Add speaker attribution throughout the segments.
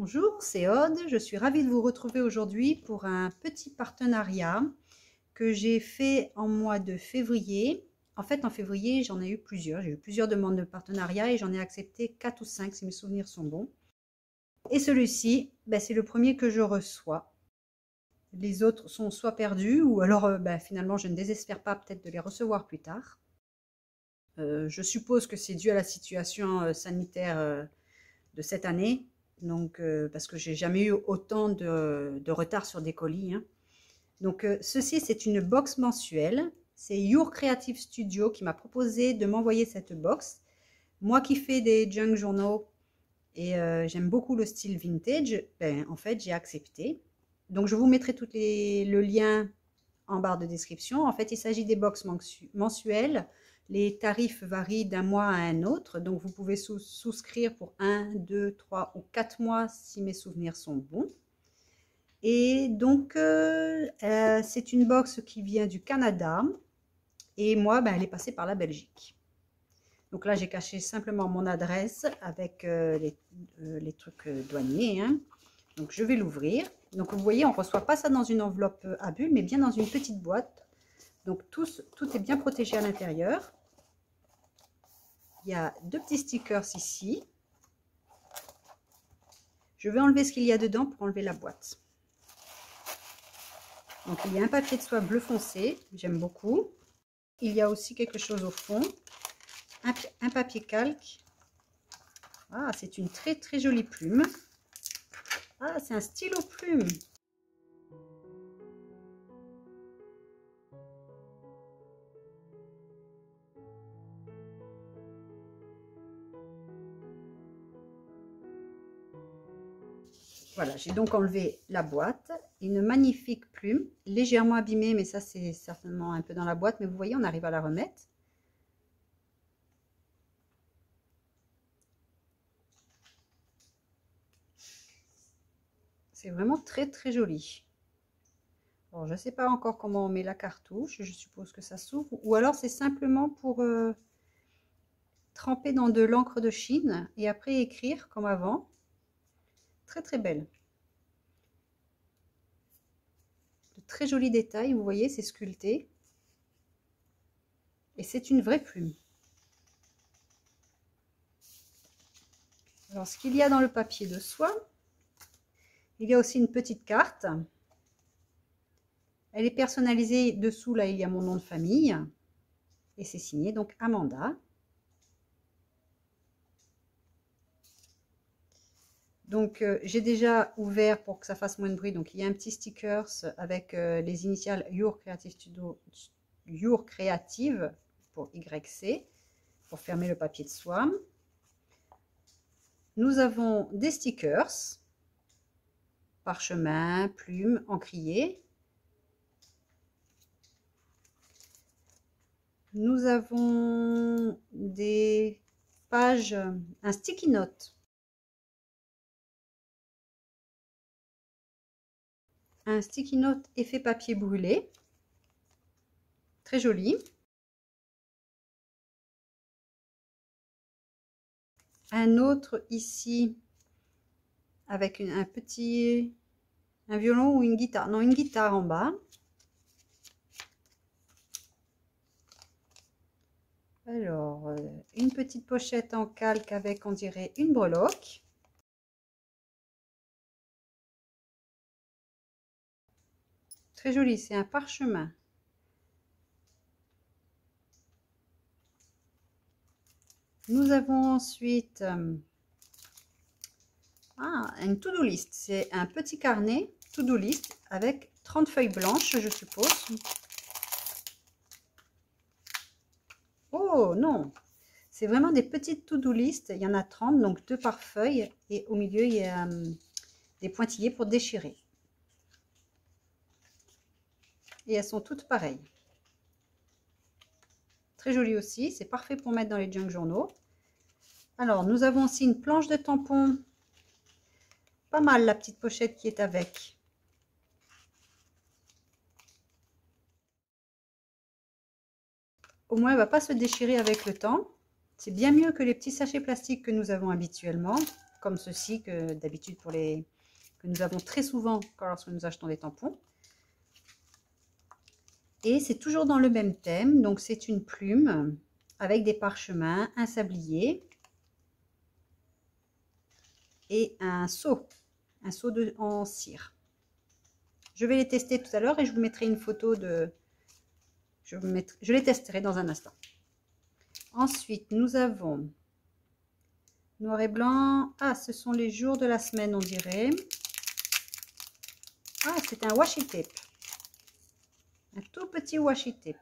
Speaker 1: Bonjour, c'est Aude. Je suis ravie de vous retrouver aujourd'hui pour un petit partenariat que j'ai fait en mois de février. En fait, en février, j'en ai eu plusieurs. J'ai eu plusieurs demandes de partenariat et j'en ai accepté 4 ou 5 si mes souvenirs sont bons. Et celui-ci, c'est le premier que je reçois. Les autres sont soit perdus ou alors finalement je ne désespère pas peut-être de les recevoir plus tard. Je suppose que c'est dû à la situation sanitaire de cette année. Donc, parce que j'ai jamais eu autant de retard sur des colis, hein. Donc, ceci, c'est une box mensuelle. C'est Your Creative Studio qui m'a proposé de m'envoyer cette box. Moi qui fais des junk journaux et j'aime beaucoup le style vintage, en fait, j'ai accepté. Donc, je vous mettrai le lien en barre de description. En fait, il s'agit des box mensuelles. Les tarifs varient d'un mois à un autre, donc vous pouvez souscrire pour 1, 2, 3 ou 4 mois si mes souvenirs sont bons. Et donc, c'est une box qui vient du Canada et moi, elle est passée par la Belgique. Donc là, j'ai caché simplement mon adresse avec les trucs douaniers, hein. Donc, je vais l'ouvrir. Donc, vous voyez, on ne reçoit pas ça dans une enveloppe à bulles, mais bien dans une petite boîte. Donc, tout est bien protégé à l'intérieur. Il y a 2 petits stickers ici. Je vais enlever ce qu'il y a dedans pour enlever la boîte. Donc, il y a un papier de soie bleu foncé, j'aime beaucoup. Il y a aussi quelque chose au fond. Un papier calque. Ah, c'est une très très jolie plume. Ah, c'est un stylo plume. Voilà, j'ai donc enlevé la boîte. Une magnifique plume, légèrement abîmée, mais ça c'est certainement un peu dans la boîte. Mais vous voyez, on arrive à la remettre. C'est vraiment très très joli. Bon, je ne sais pas encore comment on met la cartouche. Je suppose que ça s'ouvre. Ou alors c'est simplement pour tremper dans de l'encre de Chine et après écrire comme avant. Très très belle. De très jolis détails, vous voyez, c'est sculpté. Et c'est une vraie plume. Alors, ce qu'il y a dans le papier de soie, il y a aussi une petite carte. Elle est personnalisée. Dessous, là, il y a mon nom de famille. Et c'est signé, donc, Amanda. Donc, j'ai déjà ouvert pour que ça fasse moins de bruit. Donc, il y a un petit sticker avec les initiales Your Creative Studio, Your Creative pour YC, pour fermer le papier de soie. Nous avons des stickers, parchemin, plume, encrier. Nous avons des pages, un sticky note. Un sticky note effet papier brûlé. Très joli. Un autre ici avec un violon ou une guitare. Non, une guitare en bas. Alors, une petite pochette en calque avec, on dirait, une breloque. Très joli, c'est un parchemin. Nous avons ensuite une to-do list. C'est un petit carnet to-do list avec 30 feuilles blanches, je suppose. Oh non! C'est vraiment des petites to-do list. Il y en a 30, donc 2 par feuille. Et au milieu, il y a des pointillés pour déchirer. Et elles sont toutes pareilles. Très jolies aussi. C'est parfait pour mettre dans les junk journaux. Alors, nous avons aussi une planche de tampons. Pas mal la petite pochette qui est avec. Au moins, elle ne va pas se déchirer avec le temps. C'est bien mieux que les petits sachets plastiques que nous avons habituellement. comme ceci que d'habitude que nous avons très souvent lorsque nous achetons des tampons. Et c'est toujours dans le même thème, donc c'est une plume avec des parchemins, un sablier et un seau en cire. Je vais les tester tout à l'heure et je vous mettrai une photo de... Je les testerai dans un instant. Ensuite, nous avons noir et blanc. Ah, ce sont les jours de la semaine, on dirait. Ah, c'est un washi tape. Un tout petit washi tape.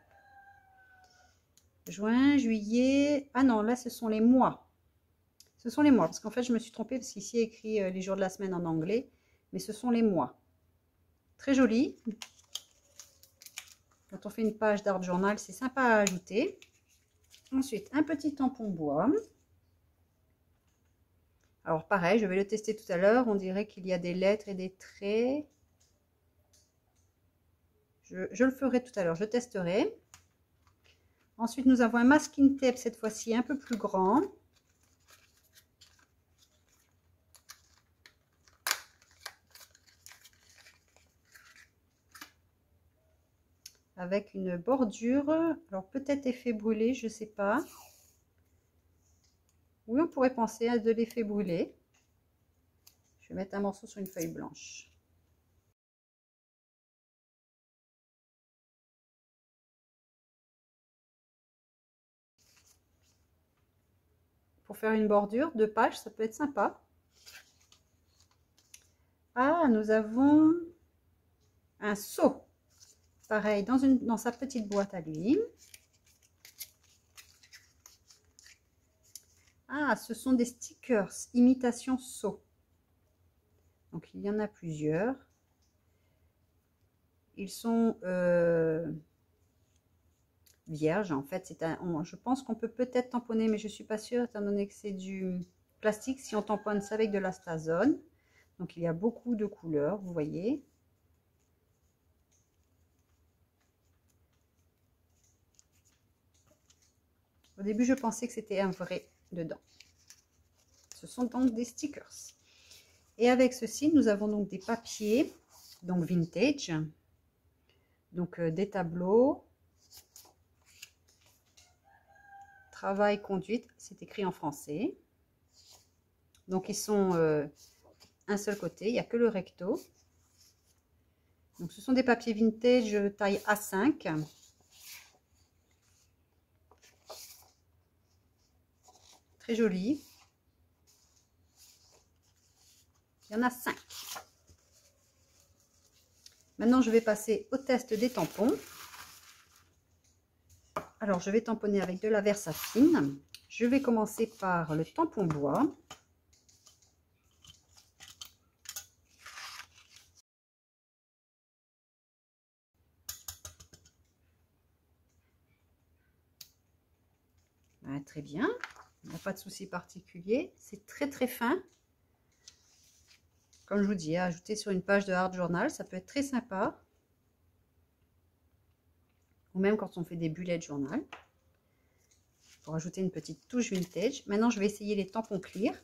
Speaker 1: Juin, juillet. Ah non, là, ce sont les mois. Ce sont les mois, parce qu'en fait, je me suis trompée, parce qu'ici, il y a écrit les jours de la semaine en anglais. Mais ce sont les mois. Très joli. Quand on fait une page d'art journal, c'est sympa à ajouter. Ensuite, un petit tampon bois. Alors pareil, je vais le tester tout à l'heure. On dirait qu'il y a des lettres et des traits. Je le ferai tout à l'heure, je testerai. Ensuite, nous avons un masking tape, cette fois-ci un peu plus grand. Avec une bordure, alors peut-être effet brûlé, je ne sais pas. Oui, on pourrait penser à de l'effet brûlé. Je vais mettre un morceau sur une feuille blanche. Pour faire une bordure de page, ça peut être sympa. Ah, nous avons un seau. Pareil, dans sa petite boîte à lui. Ah, ce sont des stickers, imitation seau. Donc, il y en a plusieurs. Ils sont vierges. En fait, je pense qu'on peut peut-être tamponner, mais je ne suis pas sûre, étant donné que c'est du plastique. Si on tamponne, c'est avec de l'astazone. Donc, il y a beaucoup de couleurs, vous voyez. Au début, je pensais que c'était un vrai dedans. Ce sont donc des stickers. Et avec ceci, nous avons donc des papiers, donc vintage, donc des tableaux, travail conduite, c'est écrit en français. Donc ils sont un seul côté, il n'y a que le recto. Donc ce sont des papiers vintage taille A5. Très joli. Il y en a 5. Maintenant, je vais passer au test des tampons. Alors, je vais tamponner avec de la Versafine. Je vais commencer par le tampon bois. Ah, très bien. Il n'y a pas de souci particulier. C'est très très fin. Comme je vous dis, à ajouter sur une page de art journal, ça peut être très sympa. Ou même quand on fait des bullets de journal. Pour ajouter une petite touche vintage. Maintenant, je vais essayer les tampons clear.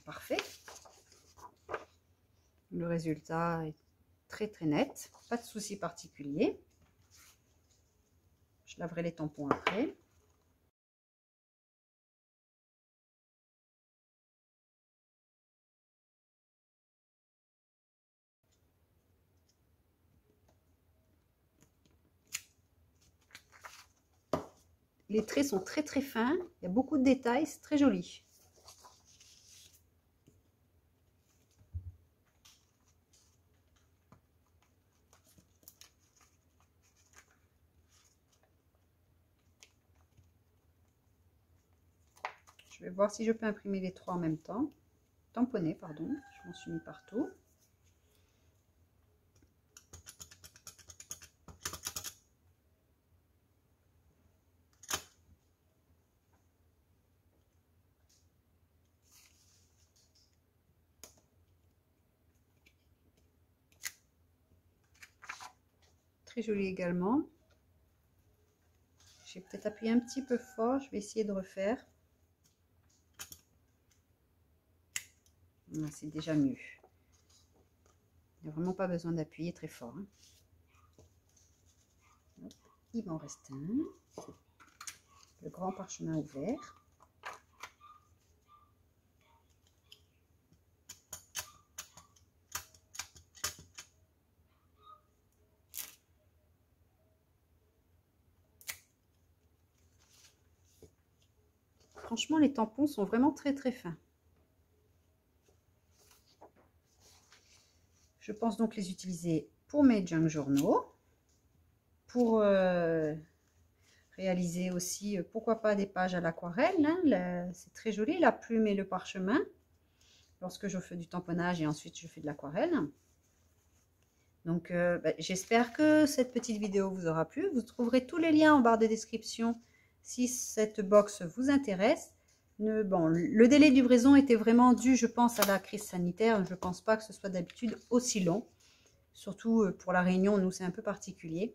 Speaker 1: Parfait. Le résultat est très très net. Pas de souci particulier. Je laverai les tampons après. Les traits sont très très fins. Il y a beaucoup de détails. C'est très joli. Je vais voir si je peux imprimer les trois en même temps. Tamponner, pardon. Je m'en suis mis partout. très joli également. J'ai peut-être appuyé un petit peu fort, je vais essayer de refaire. C'est déjà mieux. Il n'y a vraiment pas besoin d'appuyer très fort. Hop, il m'en reste un. Le grand parchemin ouvert. Franchement, les tampons sont vraiment très très fins. Je pense donc les utiliser pour mes junk journaux, pour réaliser aussi, pourquoi pas, des pages à l'aquarelle. Hein. C'est très joli, la plume et le parchemin, lorsque je fais du tamponnage et ensuite je fais de l'aquarelle. Donc, j'espère que cette petite vidéo vous aura plu. Vous trouverez tous les liens en barre de description si cette box vous intéresse. Bon, le délai de livraison était vraiment dû, je pense, à la crise sanitaire. Je ne pense pas que ce soit d'habitude aussi long. Surtout pour la Réunion, nous, c'est un peu particulier.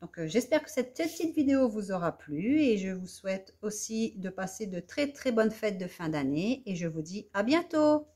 Speaker 1: Donc, j'espère que cette petite vidéo vous aura plu. Et je vous souhaite aussi de passer de très, très bonnes fêtes de fin d'année. Et je vous dis à bientôt!